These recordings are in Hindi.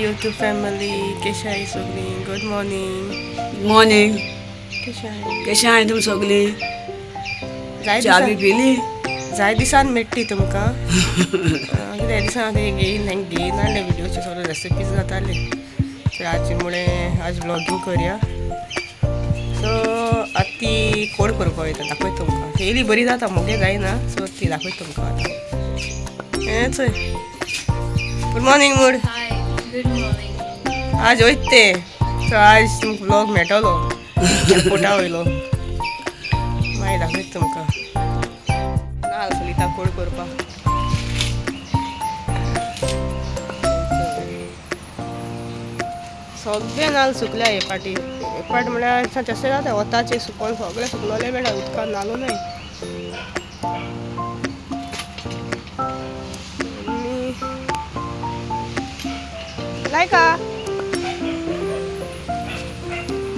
YouTube family, कशा आहे सगळी? Good morning. मॉर्निंग. कशा आहे तुम सगळी? चा बी पिली? जाय दिसान मेट्टी तुमका. कित्याक दिसान घेईन आले व्हिडिओचे सगळे रेसिपीज जाताले. तर आज ब्लॉगिंग करूया. सो आता ती कोड करपा वयता दाखय तुमकां. येयली बरी जाता मोगे जायना सो ती दाखय तुमकां आतां. हेंच. Good morning mood. Hi good morning. आज वयते सो आज तुमकां ब्लॉग मेळटलो पोटा वयलो मागीर दाखयत तुमकां. नाल सलिता कोड करपाक. सगळे नाल सुकल्या हे पाटी म्हळ्यार तशें जाता वताचे सुकोन सगळे सुकलोले मेळटा उदकान नालो न्हय. लायका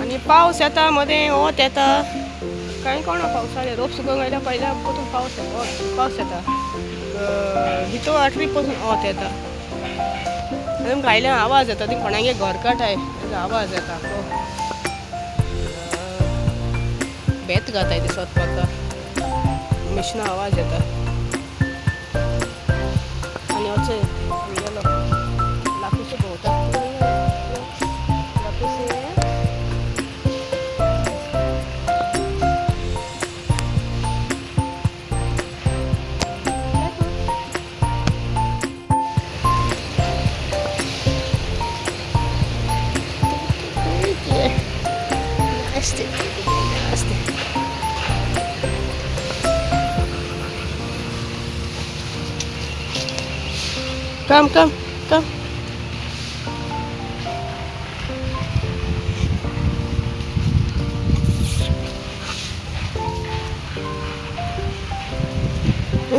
आनी पावस येता मदें वत येता कांय कोणा पावसाळे रोप सुकोवंक आयल्या पयल्या परतून पावस येता भितर आठवी पासून वत येता. तुमकां आयल्या आवाज येता ती कोणागे घरकाट आहे तेजो आवाज येता. बेत घाताय दिसत म्हाका मिशिना आवाज येता आनी वचय गेलो लाकूचे भोंवता Come.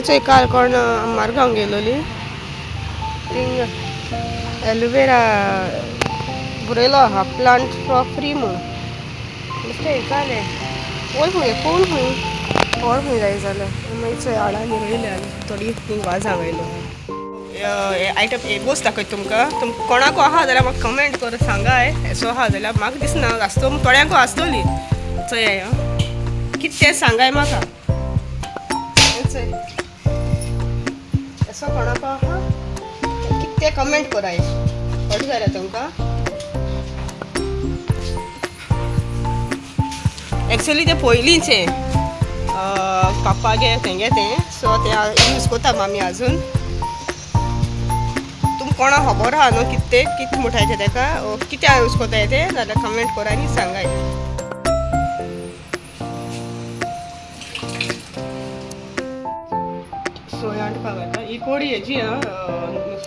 एक काल कोण मारगांव गेलोली थिंग एलोवेरा बरयलो आहा प्लांट फॉर फ्री म्हणून नुस्तें जालें वय खंय कोण खंय व्हड खंय जाय जालें मागीर हाडांनी रोयले आनी थोडी थिंग वाजांक आयलो. आयटम गोस्ट दाखयत तुमकां कोणाको आहा जाल्यार म्हाका कमेंट कर सांगाय एसो आहा जाल्यार म्हाका दिसना आसतो थोड्यांको आसतली चोय कितें तें सांगाय म्हाका. एसो कोणाको आहा कितें तें कमेंट कराय कळटा जाल्यार तुमकां. एक्चुअली तें पयलींचें पापागे तेंगे तें सो तें यूज कोता आमी आजून. कोणा खबर आहा न्हू कितें म्हणटाय तेका कितें यूज कोताय ते जाल्यार कमेंट करा आनी सांगाय. सोय हाडपाक घालता ही कोडी हेजी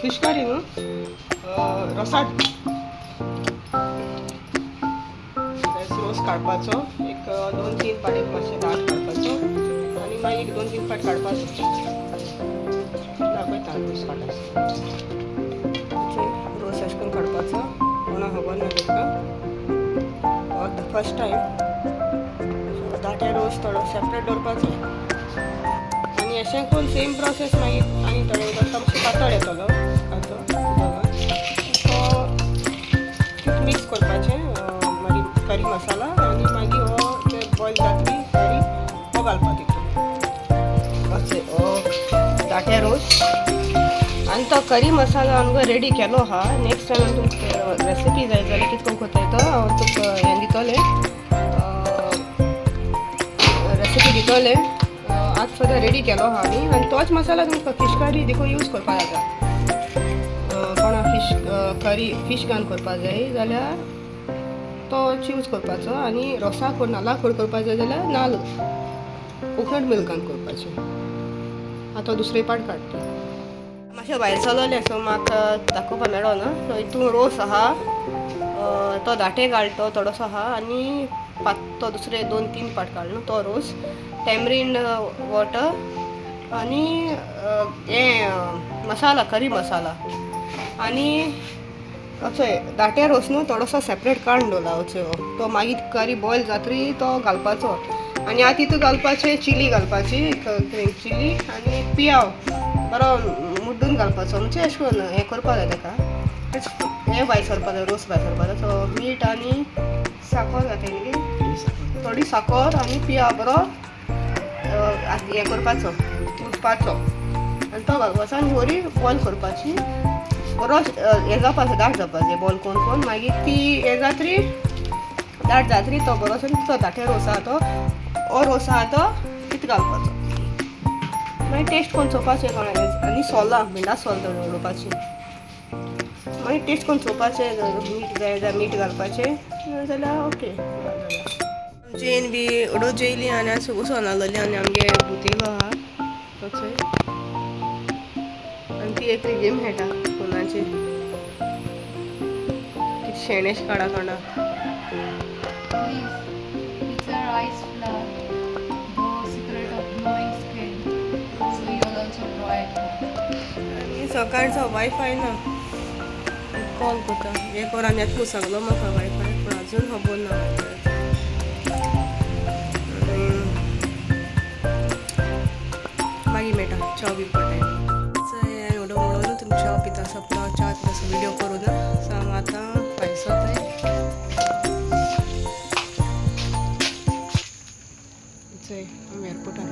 फीश करी न्हू रोसाट रोस काडपाचो एक 2-3 पाट एक मातशें दाट काडपाचो आनी मागीर 2-3 पाट काडपाचो दाखयता रोस काडपाचो. रोस अशें करून काडपाचो कोणा खबर ना तुमकां द फर्स्ट टायम दाटे रोस थोडो सेपरेट दवरपाचो आनी अशें करून सेम प्रोसेस मागीर आनी थोडे उदक मातशें पातळ येतलो तो मिक्स करपाचें मागीर करी मसाला आनी मागीर हो ते बॉयल जातली करी हो घालपाक तितून अशें दाटे रोस आनी तो करी मसाला आमकां रेडी केलो आहा. नेक्स्ट टायम तुमकां रेसिपी जाय जाल्यार कितको कोताय तो हांव तुमकां हें दितोलें रेसिपी दितोलें. आज सद्या रेडी केलो आहा आमी आनी तोच मसाला तुमकां फीश करी देखून यूज करपा जाता. कोणा फीश घालून करपा जाय जाल्यार तोच यूज करपाचो आनी रोसाक नाल्ला खोड करपा जाय जाल्यार नाल्ल कोकोनट मिल्कान करपाचें. आतां दुसरे पाट काडटा मातशें भायर चललें सो म्हाका दाखोवपा मेळो ना. सो हितून रोस आहा तो दाटे घालतो थोडोसो आहा आनी तो दुसरे 2-3 पाट काडलो तो रोस टॅमरीन वॉटर आनी हें मसाला करी मसाला आनी अशें दाटे रोस न्हू थोडोसो सेपरेट काडून दवरला अशें तो मागीर करी बॉयल जातरी तो घालपाचो आनी आतां तितून घालपाचें चिली घालपाची ग्रीन चिली आनी पियाव बरो मुड्डून घालपाचो म्हणजे अशें करून हें करपा जाय तेका हे भायर सरपाचो रोस भायर सरपाचो सो मीठ आनी साखर घातली थोडी साखर आनी पिया बरो हें करपाचो उठपाचो आनी तो घालपाचो आनी बरी बॉयल करपाची बरो हें जावपाचें दाट जावपाचें बॉयल करून मागीर ती हें जातरी दाट जातरी तो बरोसो तो दाटे रोस आहा तो हो रोस आहा तो तितून घालपाचो मागीर टेस्ट करून चोवपाचें कोणाचें आनी सोलां भिंडा सोल दवरपाची मागीर टेस्ट करून चोवपाचें मीठ जाय जाल्यार मीठ घालपाचें नाजाल्यार ओके जेन बी उडो जेयली आनी आनी सगळो सोना लागली आनी आमगे बुतेलो आहा तोचोय आनी ती एक गेम खेळटा फोनाचेर कितें शेणेश काडा काडा It's a rice flour. The secret of glowing skin. So you'll also draw it. आनी सकाळचो वायफाय ना कॉल करता हे कर आनी येतलो सांगलो म्हाका वायफाय पूण आजून खबर ना मागीर मेळटा च्या बी पडटा एवढं म्हणून तुमी च्या पिता सपना च्या पिता व्हिडिओ करू ना सांग आतां पायसो थंय आमी एअरपोर्टार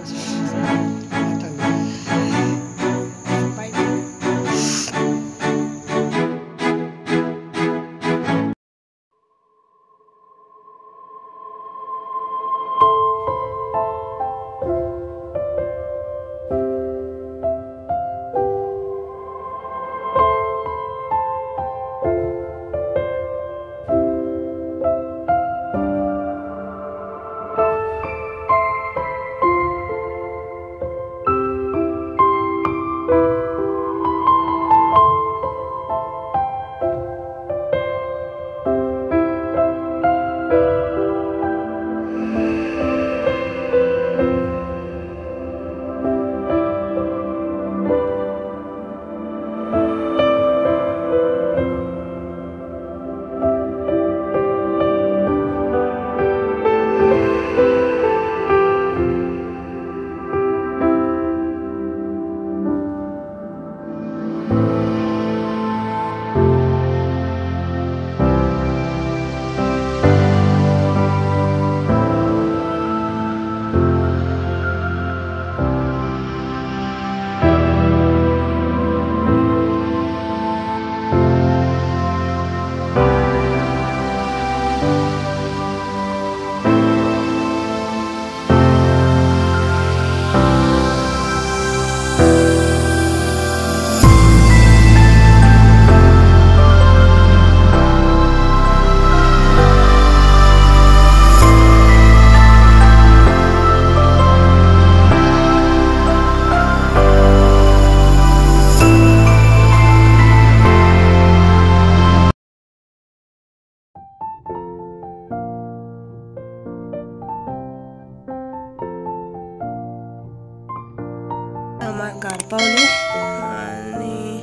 बाय घार पावली आनी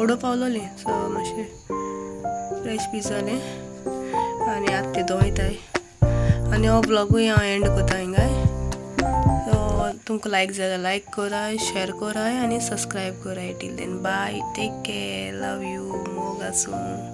ओडो पावलोली सो मातशें फ्रेश बी जालें आनी आतां ते दोयताय आनी हो ब्लॉगूय हांव एंड कोता हिंगाय सो तुमकां लायक जाल्यार लायक कराय शेअर कराय आनी सबस्क्रायब कराय टील then bye take care love you मोग आसूं